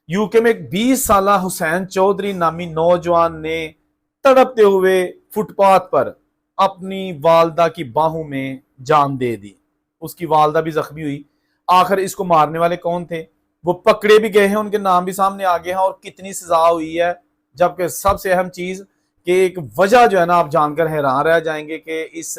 UK में एक 20 साल हुसैन चौधरी नामी नौजवान ने तड़पते हुए फुटपाथ पर अपनी वालदा की बाहों में जान दे दी। उसकी वालदा भी जख्मी हुई। आखिर इसको मारने वाले कौन थे? वो पकड़े भी गए हैं, उनके नाम भी सामने आ गए हैं और कितनी सजा हुई है। जबकि सबसे अहम चीज कि एक वजह जो है ना, आप जानकर हैरान रह जाएंगे कि इस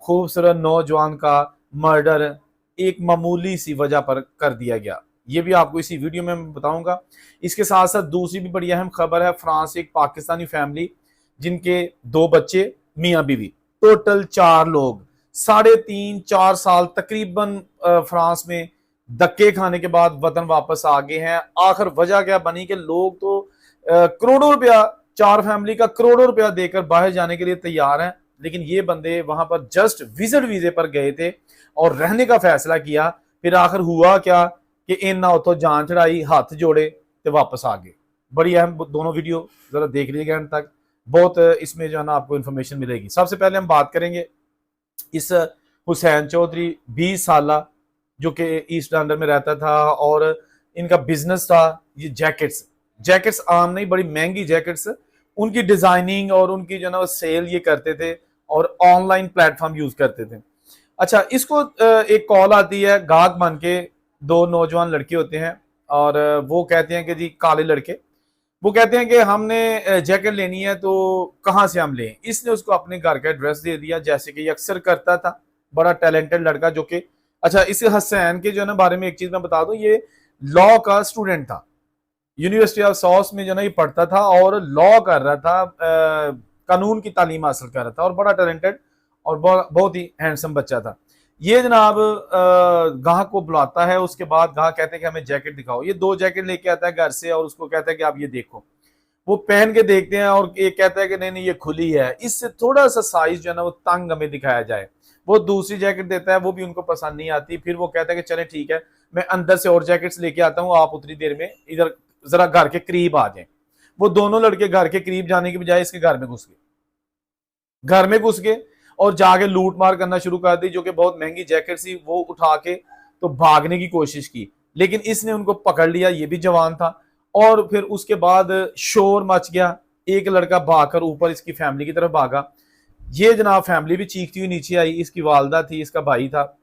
खूबसूरत नौजवान का मर्डर एक मामूली सी वजह पर कर दिया गया। ये भी आपको इसी वीडियो में मैं बताऊंगा। इसके साथ साथ दूसरी भी बड़ी अहम खबर है। फ्रांस एक पाकिस्तानी फैमिली जिनके 2 बच्चे, मियाँ बीवी, टोटल 4 लोग 3.5-4 साल तकरीबन फ्रांस में धक्के खाने के बाद वतन वापस आ गए हैं। आखिर वजह क्या बनी कि लोग तो करोड़ों रुपया, 4 फैमिली का करोड़ों रुपया देकर बाहर जाने के लिए तैयार हैं, लेकिन ये बंदे वहां पर जस्ट विजिट वीजे पर गए थे और रहने का फैसला किया। फिर आखिर हुआ क्या कि इन्ना उतो जान चढ़ाई, हाथ जोड़े तो वापस आ गए। बड़ी अहम दोनों वीडियो जरा देख लीजिएगा एंड तक, बहुत इसमें जो है ना आपको इन्फॉर्मेशन मिलेगी। सबसे पहले हम बात करेंगे इस हुसैन चौधरी 20 साल जो कि ईस्ट लंदन में रहता था और इनका बिजनेस था ये जैकेट्स। जैकेट्स आम नहीं, बड़ी महंगी जैकेट्स, उनकी डिजाइनिंग और उनकी जो ना सेल ये करते थे और ऑनलाइन प्लेटफॉर्म यूज करते थे। अच्छा, इसको एक कॉल आती है, गाहक बन के 2 नौजवान लड़के होते हैं और वो कहते हैं कि जी काले लड़के, वो कहते हैं कि हमने जैकेट लेनी है तो कहाँ से हम लें। इसने उसको अपने घर का एड्रेस दे दिया, जैसे कि ये अक्सर करता था। बड़ा टैलेंटेड लड़का जो कि, अच्छा इस हसैन के जो है ना बारे में एक चीज मैं बता दूं, ये लॉ का स्टूडेंट था। यूनिवर्सिटी ऑफ सॉस में जो ना ये पढ़ता था और लॉ कर रहा था, कानून की तालीम हासिल कर रहा था और बड़ा टैलेंटेड और बहुत ही हैंडसम बच्चा था। ये जनाब गाहक को बुलाता है, उसके बाद गाहक कहते हैं कि हमें जैकेट दिखाओ। ये 2 जैकेट लेके आता है घर से और उसको कहता है कि आप ये देखो। वो पहन के देखते हैं और ये कहता है कि नहीं नहीं ये खुली है, इससे थोड़ा सा साइज जो है ना वो तंग हमें दिखाया जाए। वो दूसरी जैकेट देता है, वो भी उनको पसंद नहीं आती। फिर वो कहता है कि चले ठीक है, मैं अंदर से और जैकेट्स लेके आता हूँ, आप उतनी देर में इधर जरा घर के करीब आ जाए। वो दोनों लड़के घर के करीब जाने की बजाय इसके घर में घुस गए। घर में घुस गए और जाके लूट मार करना शुरू कर दी। जो कि बहुत महंगी जैकेट थी, वो उठा के तो भागने की कोशिश की, लेकिन इसने उनको पकड़ लिया। ये भी जवान था और फिर उसके बाद शोर मच गया। एक लड़का भागकर ऊपर इसकी फैमिली की तरफ भागा। ये जनाब फैमिली भी चीखती हुई नीचे आई। इसकी वालदा थी, इसका भाई था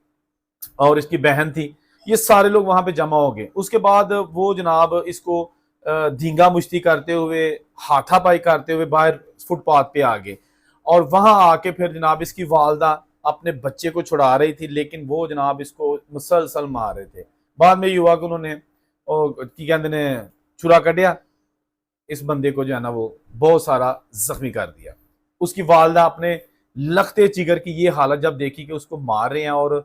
और इसकी बहन थी। ये सारे लोग वहां पे जमा हो गए। उसके बाद वो जनाब इसको धींगा मुश्ती करते हुए, हाथापाई करते हुए बाहर फुटपाथ पे आ गए और वहां आके फिर जनाब इसकी वालदा अपने बच्चे को छुड़ा रही थी, लेकिन वो जनाब इसको मुसलसल मार रहे थे। बाद में ये हुआ कि उन्होंने की कहते ने छुरा कटिया, इस बंदे को जो है ना वो बहुत सारा जख्मी कर दिया। उसकी वालदा अपने लखते जिगर की ये हालत जब देखी कि उसको मार रहे हैं और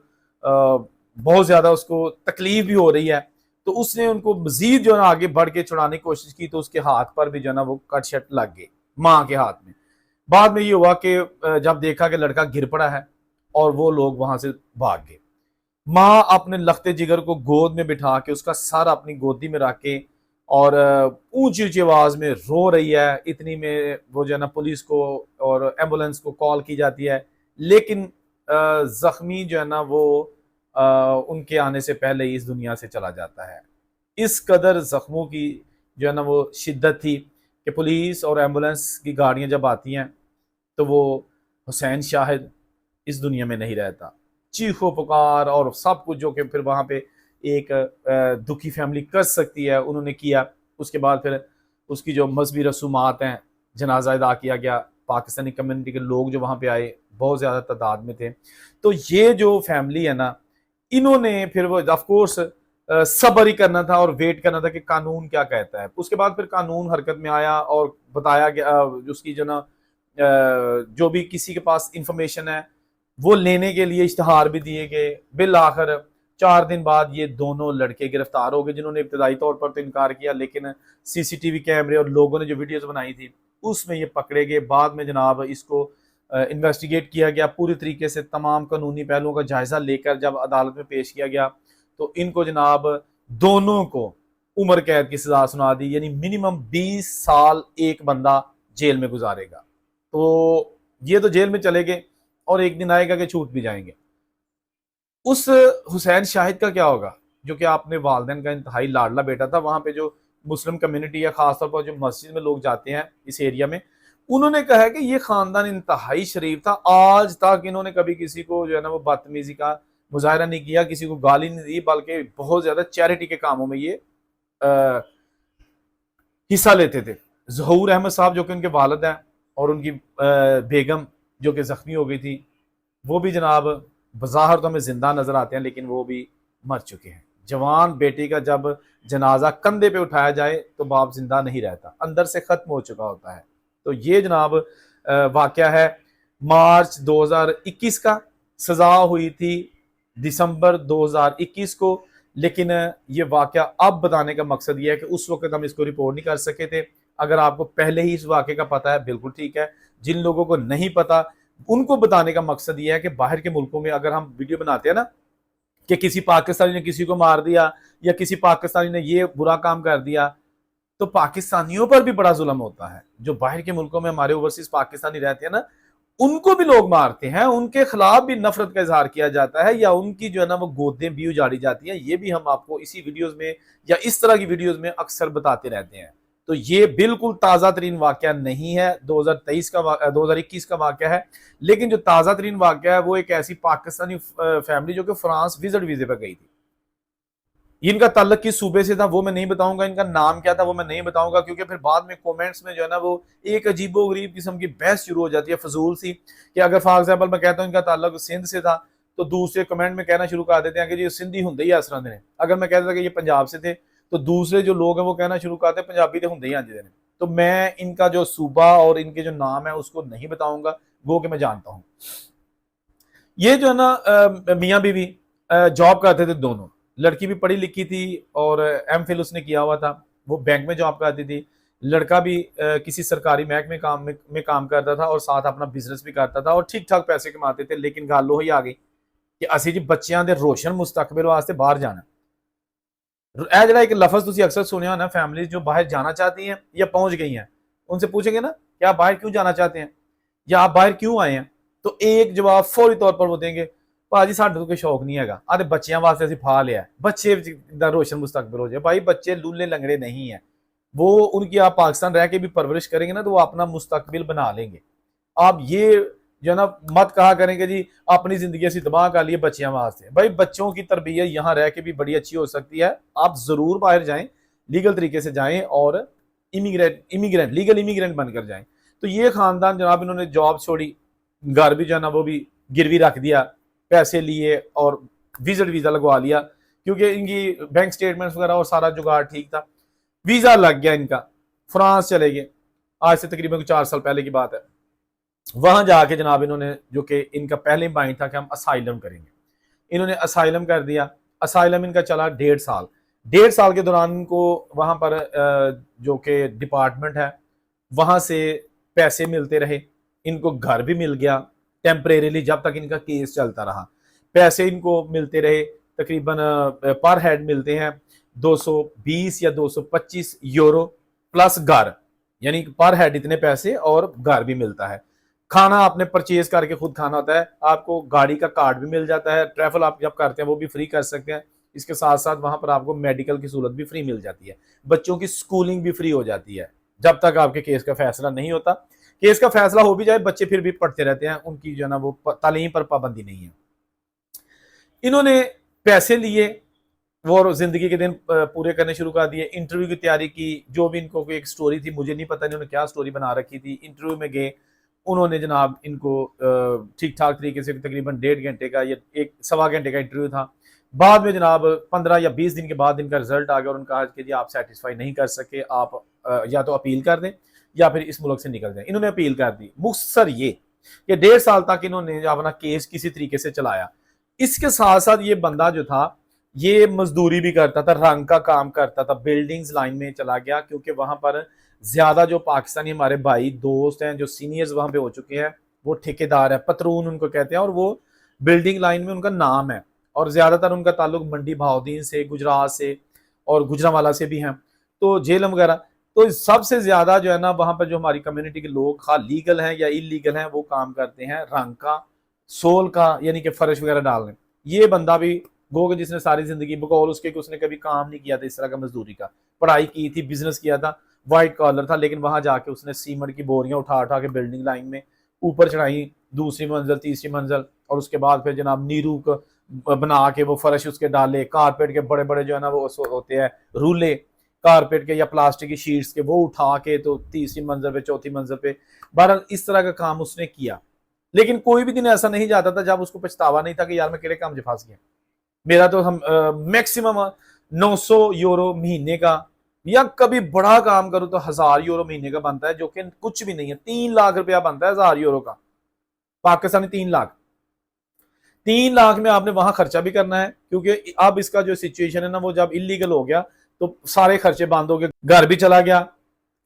बहुत ज्यादा उसको तकलीफ भी हो रही है, तो उसने उनको मजीद जो है ना आगे बढ़ के छुड़ाने की कोशिश की। तो उसके हाथ पर भी जो है ना वो कट शट लग गए, माँ के हाथ में। बाद में ये हुआ कि जब देखा कि लड़का गिर पड़ा है और वो लोग वहां से भाग गए। माँ अपने लखते जिगर को गोद में बिठा के, उसका सर अपनी गोदी में रख के और ऊंची ऊंची आवाज में रो रही है। इतनी में वो जो है ना पुलिस को और एम्बुलेंस को कॉल की जाती है, लेकिन जख्मी जो है ना वो उनके आने से पहले ही इस दुनिया से चला जाता है। इस कदर जख्मों की जो है ना वो शिद्दत थी कि पुलिस और एम्बुलेंस की गाड़ियां जब आती हैं तो वो हुसैन शाहिद इस दुनिया में नहीं रहता। चीखो पुकार और सब कुछ जो कि फिर वहां पे एक दुखी फैमिली कर सकती है, उन्होंने किया। उसके बाद फिर उसकी जो मजहबी रसूमात हैं, जनाजा अदा किया गया। पाकिस्तानी कम्युनिटी के लोग जो वहां पे आए बहुत ज़्यादा तादाद में थे। तो ये जो फैमिली है ना, इन्होंने फिर वो ऑफकोर्स सब्र ही करना था और वेट करना था कि कानून क्या कहता है। उसके बाद फिर कानून हरकत में आया और बताया गया उसकी जो ना जो भी किसी के पास इंफॉर्मेशन है वो लेने के लिए इश्तहार भी दिए गए। बिल आखिर 4 दिन बाद ये दोनों लड़के गिरफ्तार हो गए, जिन्होंने इब्तदाई तौर पर तो इनकार किया, लेकिन सीसीटीवी कैमरे और लोगों ने जो वीडियोस बनाई थी उसमें ये पकड़े गए। बाद में जनाब इसको इन्वेस्टिगेट किया गया पूरी तरीके से, तमाम कानूनी पहलुओं का जायजा लेकर जब अदालत में पेश किया गया तो इनको जनाब दोनों को उम्र कैद की सजा सुना दी। यानी मिनिमम 20 साल एक बंदा जेल में गुजारेगा। तो ये तो जेल में चले गए और एक दिन आएगा कि छूट भी जाएंगे। उस हुसैन शाहिद का क्या होगा जो कि आपने वालदेन का इंतहाई लाडला बेटा था। वहां पे जो मुस्लिम कम्युनिटी या खासतौर पर जो मस्जिद में लोग जाते हैं इस एरिया में, उन्होंने कहा है कि ये खानदान इंतहाई शरीफ था। आज तक इन्होंने कभी किसी को जो है ना वो बदतमीजी का मुजाहरा नहीं किया, किसी को गाली नहीं दी, बल्कि बहुत ज्यादा चैरिटी के कामों में ये हिस्सा लेते थे। जहूर अहमद साहब जो कि उनके वालिद हैं और उनकी बेगम जो कि जख्मी हो गई थी, वो भी जनाब बज़ाहिर तो हमें जिंदा नजर आते हैं, लेकिन वो भी मर चुके हैं। जवान बेटी का जब जनाजा कंधे पे उठाया जाए तो बाप जिंदा नहीं रहता, अंदर से खत्म हो चुका होता है। तो ये जनाब वाकया है मार्च 2021 का। सजा हुई थी दिसंबर 2021 को, लेकिन ये वाकया अब बताने का मकसद ये है कि उस वक्त हम इसको रिपोर्ट नहीं कर सके थे। अगर आपको पहले ही इस वाकये का पता है बिल्कुल ठीक है, जिन लोगों को नहीं पता उनको बताने का मकसद ये है कि बाहर के मुल्कों में अगर हम वीडियो बनाते हैं ना कि किसी पाकिस्तानी ने किसी को मार दिया या किसी पाकिस्तानी ने ये बुरा काम कर दिया, तो पाकिस्तानियों पर भी बड़ा जुल्म होता है। जो बाहर के मुल्कों में हमारे ओवरसीज पाकिस्तानी रहते हैं ना, उनको भी लोग मारते हैं, उनके खिलाफ भी नफरत का इजहार किया जाता है या उनकी जो है ना वो गोदें भी उजाड़ी जाती हैं। ये भी हम आपको इसी वीडियोस में या इस तरह की वीडियोस में अक्सर बताते रहते हैं। तो ये बिल्कुल ताज़ा तरीन वाकया नहीं है, 2021 का वाकया है। लेकिन जो ताज़ा तरीन वाकया है वो एक ऐसी पाकिस्तानी फैमिली जो कि फ्रांस विजिट वीजे पर गई थी। इनका ताल्लुक किस सूबे से था वो मैं नहीं बताऊंगा, इनका नाम क्या था वो मैं नहीं बताऊंगा, क्योंकि फिर बाद में कमेंट्स में जो है ना वो एक अजीबो गरीब किस्म की बहस शुरू हो जाती है फजूल सी, कि अगर फॉर एग्जाम्पल मैं कहता हूँ इनका ताल्लुक सिंध से था तो दूसरे कमेंट में कहना शुरू कर देते हैं कि ये सिंधी होंगे ही असर ने। अगर मैं कहता था कि ये पंजाब से थे तो दूसरे जो लोग हैं वो कहना शुरू करते हैं पंजाबी तो होंगे ही आंजे ने। तो मैं इनका जो सूबा और इनके जो नाम है उसको नहीं बताऊंगा, वो कि मैं जानता हूँ। ये जो है ना मियाँ बीवी जॉब करते थे दोनों, लड़की भी पढ़ी लिखी थी और एमफिल उसने किया हुआ था, वो बैंक में जॉब करती थी। लड़का भी किसी सरकारी महकमे में काम करता था और साथ अपना बिजनेस भी करता था और ठीक ठाक पैसे कमाते थे। लेकिन गल वही आ गई कि असी जी बच्चों के रोशन मुस्तकबिल वास्ते बाहर जाना। यह जरा एक लफज तुसी अक्सर सुनिया होना, फैमिली जो बाहर जाना चाहती हैं या पहुंच गई हैं, उनसे पूछेंगे ना कि आप बाहर क्यों जाना चाहते हैं या आप बाहर क्यों आए हैं, तो एक जवाब फौरी तौर पर वो देंगे, भाजी साढ़े तो कोई शौक नहीं है, आते बच्चों वास्ते असं फा लिया, बच्चे रोशन मुस्तकबिल हो जाए। भाई बच्चे लूले लंगड़े नहीं है, वो उनकी आप पाकिस्तान रह के भी परवरिश करेंगे ना तो वो अपना मुस्तकबिल बना लेंगे। आप ये जो ना मत कहा करेंगे जी अपनी जिंदगी ऐसी तबाह कर लिए बच्चियों वास्ते। भाई बच्चों की तरबियत यहाँ रह के भी बड़ी अच्छी हो सकती है। आप जरूर बाहर जाएं, लीगल तरीके से जाएं और लीगल इमिग्रेंट बनकर जाएं। तो ये खानदान जनाब इन्होंने जॉब छोड़ी, घर भी जो है ना वो भी गिरवी रख दिया, पैसे लिए और विजिट वीजा लगवा लिया, क्योंकि इनकी बैंक स्टेटमेंट्स वगैरह और सारा जुगाड़ ठीक था। वीजा लग गया इनका, फ्रांस चले गए। आज से तकरीबन 4 साल पहले की बात है। वहां जाके जनाब इन्होंने, जो कि इनका पहले माइंड था कि हम असाइलम करेंगे, इन्होंने असाइलम कर दिया। असाइलम इनका चला 1.5 साल। 1.5 साल के दौरान इनको वहां पर जो कि डिपार्टमेंट है वहां से पैसे मिलते रहे, इनको घर भी मिल गया टेम्परेरीली जब तक इनका केस चलता रहा। पैसे इनको मिलते रहे, तकरीबन पर हेड मिलते हैं 220 या 225 यूरो प्लस घर, यानी पर हेड इतने पैसे और घर भी मिलता है। खाना आपने परचेज करके खुद खाना होता है, आपको गाड़ी का कार्ड भी मिल जाता है, ट्रैवल आप जब करते हैं वो भी फ्री कर सकते हैं। इसके साथ साथ वहां पर आपको मेडिकल की सहूलत भी फ्री मिल जाती है, बच्चों की स्कूलिंग भी फ्री हो जाती है जब तक आपके केस का फैसला नहीं होता। केस का फैसला हो भी जाए बच्चे फिर भी पढ़ते रहते हैं, उनकी जो है ना वो तालीम पर पाबंदी नहीं है। इन्होंने पैसे लिए वो जिंदगी के दिन पूरे करने शुरू कर दिए। इंटरव्यू की तैयारी की, जो भी इनको कोई एक स्टोरी थी, मुझे नहीं पता इन्होंने क्या स्टोरी बना रखी थी। इंटरव्यू में गए, उन्होंने जनाब इनको ठीक ठाक तरीके से तकरीबन 1.5 घंटे का या 1-1.25 घंटे का इंटरव्यू था। बाद में जनाब 15 या 20 दिन के बाद इनका रिजल्ट आ गया और उन्होंने कहा कि जी आप सेटिस्फाई नहीं कर सके, आप या तो अपील कर दें या फिर इस मुल्क से निकल जाए। इन्होंने अपील कर दी। मुख्तसर ये कि 1.5 साल तक इन्होंने अपना केस किसी तरीके से चलाया। इसके साथ साथ ये बंदा जो था ये मजदूरी भी करता था, रंग का काम करता था, बिल्डिंग्स लाइन में चला गया, क्योंकि वहां पर ज्यादा जो पाकिस्तानी हमारे भाई दोस्त हैं, जो सीनियर्स वहां पे हो चुके हैं, वो ठेकेदार है, पतरून उनको कहते हैं, और वो बिल्डिंग लाइन में उनका नाम है और ज्यादातर उनका ताल्लुक मंडी बहाउद्दीन से, गुजरात से और गुजरावाला से भी हैं, तो जेलम वगैरह। तो सबसे ज्यादा जो है ना वहां पर जो हमारी कम्युनिटी के लोग खा लीगल हैं या इलीगल हैं वो काम करते हैं रंग का, सोल का, यानी कि फर्श वगैरह डालने। ये बंदा भी गो कि जिसने सारी जिंदगी बकौल उसके कि उसने कभी काम नहीं किया था इस तरह का मजदूरी का, पढ़ाई की थी, बिजनेस किया था, व्हाइट कॉलर था, लेकिन वहां जाके उसने सीमेंट की बोरियां उठा उठा के बिल्डिंग लाइन में ऊपर चढ़ाई, दूसरी मंजिल, तीसरी मंजिल, और उसके बाद फिर जनाब नीरू को बना के वो फर्श उसके डाले, कारपेट के बड़े बड़े जो है ना वो होते हैं रूले कारपेट के या प्लास्टिक की शीट्स के, वो उठा के तो तीसरी मंजिल पे, चौथी मंजिल पे, बहरहाल इस तरह का काम उसने किया। लेकिन कोई भी दिन ऐसा नहीं जाता था जब उसको पछतावा नहीं था कि यार मैं केड़े काम से फंस गया। मेरा तो हम मैक्सिमम 900 यूरो महीने का, या कभी बड़ा काम करूं तो 1000 यूरो महीने का बनता है, जो कि कुछ भी नहीं है। 3 लाख रुपया बनता है 1000 यूरो का, पाकिस्तानी 3 लाख। 3 लाख में आपने वहां खर्चा भी करना है, क्योंकि अब इसका जो सिचुएशन है ना वो जब इलीगल हो गया तो सारे खर्चे बंद हो गए, घर भी चला गया,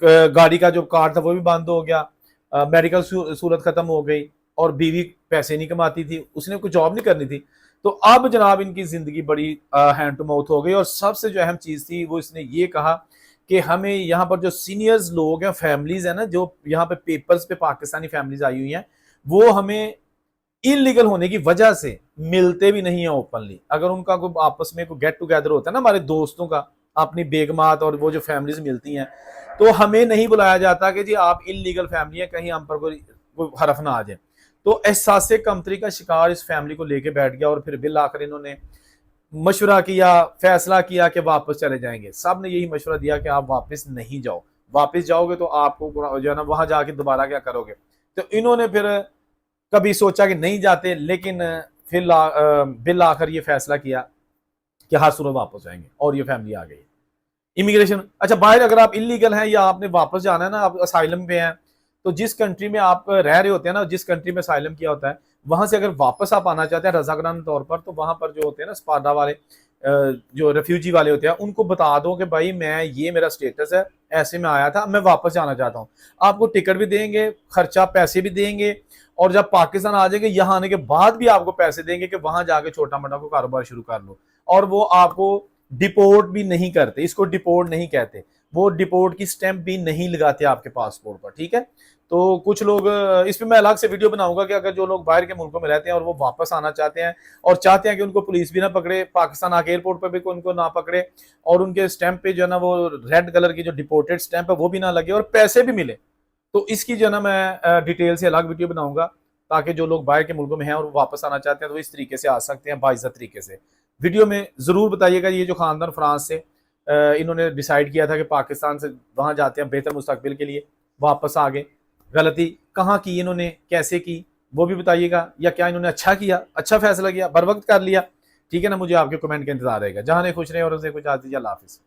गाड़ी का जो कार्ड था वो भी बंद हो गया, मेडिकल सूरत खत्म हो गई, और बीवी पैसे नहीं कमाती थी, उसने कोई जॉब नहीं करनी थी। तो अब जनाब इनकी जिंदगी बड़ी हैंड टू माउथ हो गई। और सबसे जो अहम चीज थी वो इसने ये कहा कि हमें यहाँ पर जो सीनियर्स लोग हैं, फैमिलीज है ना, जो यहाँ पे पेपर्स पे पाकिस्तानी फैमिलीज आई हुई हैं, वो हमें इलीगल होने की वजह से मिलते भी नहीं है ओपनली। अगर उनका कोई आपस में कोई गेट टुगेदर होता है ना हमारे दोस्तों का, अपनी बेगमात और वो जो फैमिलीज मिलती हैं, तो हमें नहीं बुलाया जाता कि जी आप इलीगल फैमिली है, कहीं हम पर कोई हरफ ना आ जाए। तो एहसास कमतरी का शिकार इस फैमिली को लेके बैठ गया, और फिर बिल आकर इन्होंने मशवरा किया, फैसला किया कि वापस चले जाएंगे। सब ने यही मशवरा दिया कि आप वापस नहीं जाओ, वापस जाओगे तो आपको जो है ना वहां जाके दोबारा क्या करोगे। तो इन्होंने फिर कभी सोचा कि नहीं जाते, लेकिन फिर बिल आकर ये फैसला किया कि हर सूरत वापस जाएंगे, और ये फैमिली आ गई। इमिग्रेशन, अच्छा बाहर अगर आप इलीगल हैं या आपने वापस जाना है ना, आप असाइलम पे हैं, तो जिस कंट्री में आप रह रहे होते हैं ना, जिस कंट्री में असाइलम किया होता है, वहां से अगर वापस आप आना चाहते हैं रजाकराना तौर पर, तो वहां पर जो होते हैं ना स्पाडा वाले, जो रेफ्यूजी वाले होते हैं, उनको बता दो कि भाई मैं ये मेरा स्टेटस है, ऐसे में आया था, मैं वापस जाना चाहता हूँ। आपको टिकट भी देंगे, खर्चा पैसे भी देंगे, और जब पाकिस्तान आ जाएंगे यहाँ आने के बाद भी आपको पैसे देंगे कि वहां जाके छोटा मोटा को कारोबार शुरू कर लो। और वो आपको डिपोर्ट भी नहीं करते, इसको डिपोर्ट नहीं कहते, वो डिपोर्ट की स्टैंप भी नहीं लगाते आपके पासपोर्ट पर, ठीक है। तो कुछ लोग, इस पे मैं अलग से वीडियो बनाऊंगा कि अगर जो लोग बाहर के मुल्कों में रहते हैं और वो वापस आना चाहते हैं और चाहते हैं कि उनको पुलिस भी ना पकड़े, पाकिस्तान आके एयरपोर्ट पर भी उनको ना पकड़े, और उनके स्टैंप पे जो है ना वो रेड कलर की जो डिपोर्टेड स्टैंप है वो भी ना लगे, और पैसे भी मिले, तो इसकी जो है ना मैं डिटेल से अलग वीडियो बनाऊंगा, ताकि जो लोग बाहर के मुल्कों में हैं और वापस आना चाहते हैं तो इस तरीके से आ सकते हैं, बाइज्जत तरीके से। वीडियो में जरूर बताइएगा ये जो खानदान फ्रांस से इन्होंने डिसाइड किया था कि पाकिस्तान से वहां जाते हैं बेहतर मुस्तकबिल के लिए, वापस आ गए, गलती कहाँ की इन्होंने, कैसे की, वो भी बताइएगा। या क्या इन्होंने अच्छा किया, अच्छा फैसला किया, बर वक्त कर लिया, ठीक है ना। मुझे आपके कमेंट का इंतजार रहेगा। जहां ने खुश रहे और उसे कुछ आज दीजिए। अल्लाह हाफिज़।